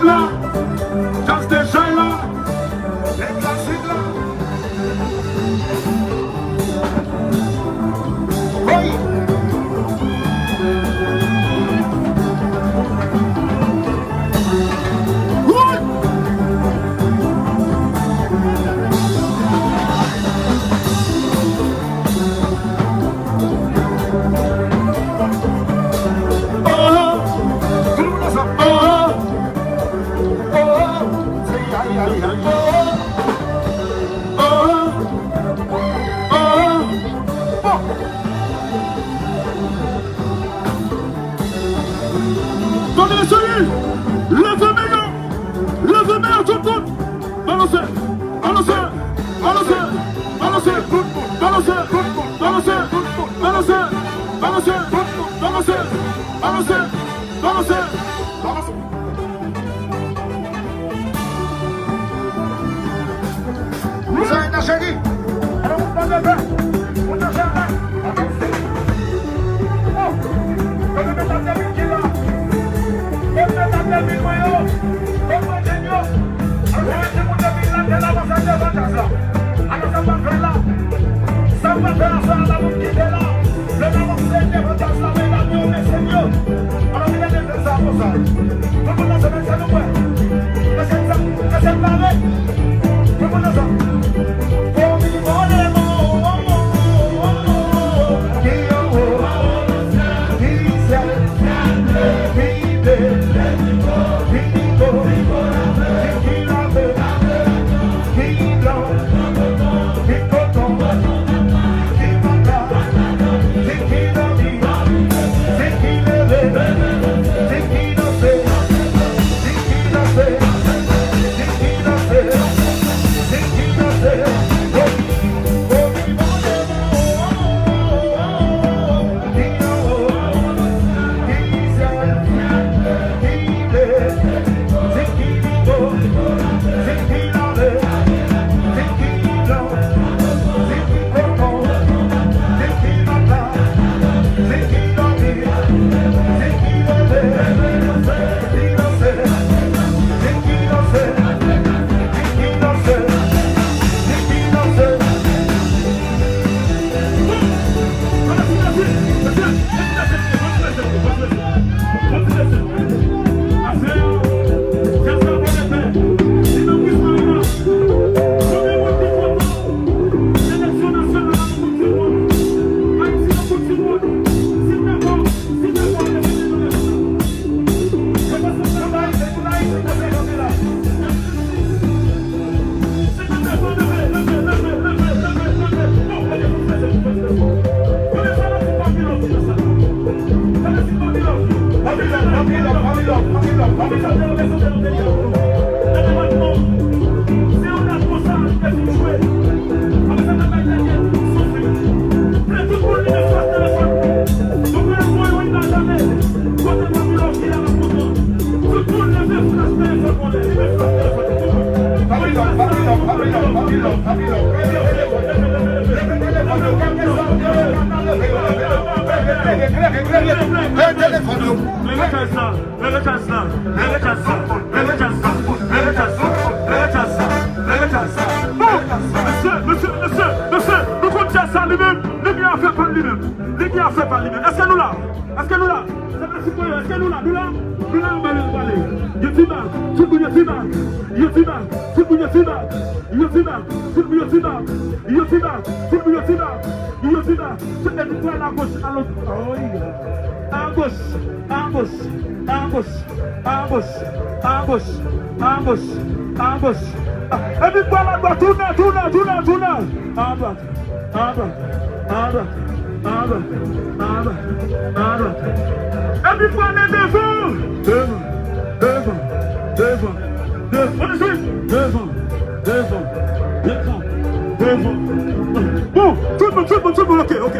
là, just déjà là, les classiques là. Oui. Levez-moi tout le monde. Balancez, balancez, balancez, balancez, balancez, balancez, balancez, balancez, balancez, balancez, balancez, balancez. Vous avez ta chérie. Alors on va lever. On a jamais. Oh, on va mettre la tête qui là. On va mettre la tête moyen.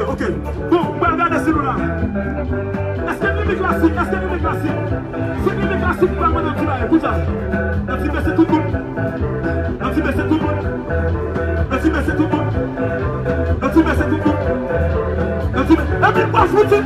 Ok. Bon, on va regarder celui-là. Est-ce que c'est classique? C'est une classique pour moi dans tout là. Écoute ça. C'est tout le monde. C'est tout le monde. Et puis, moi, je vous dis,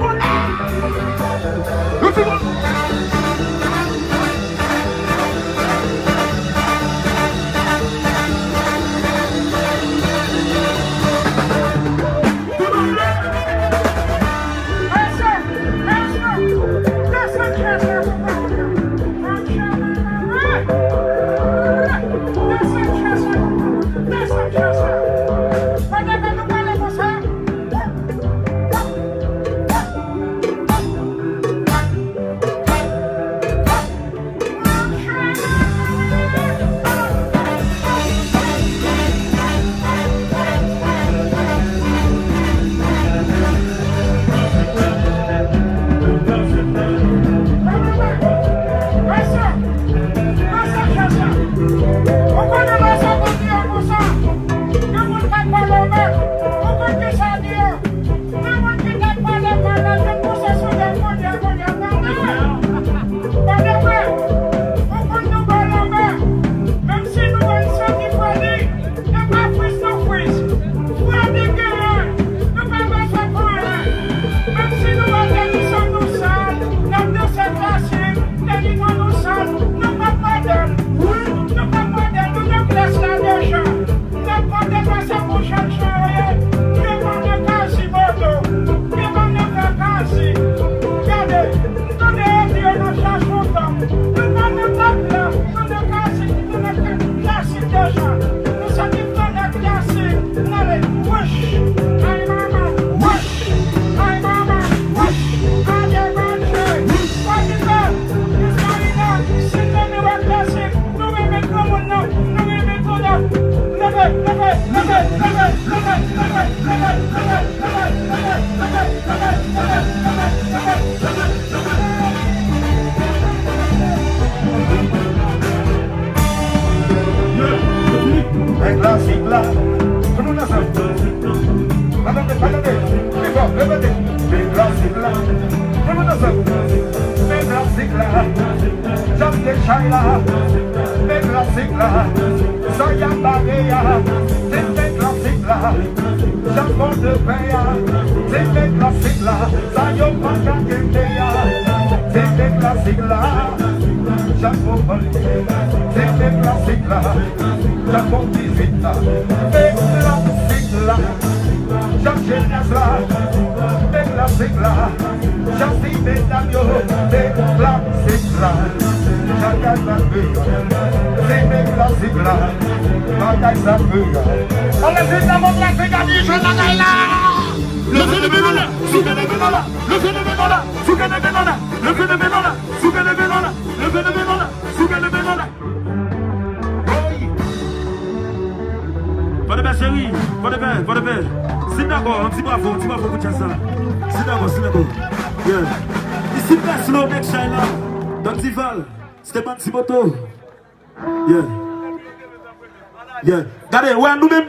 Regardez, ouais, nous-mêmes,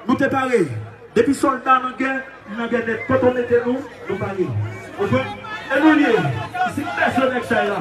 nous te parés. Depuis soldats dans la guerre, quand on était nous parés. Et nous liés. Ici, personne n'est là.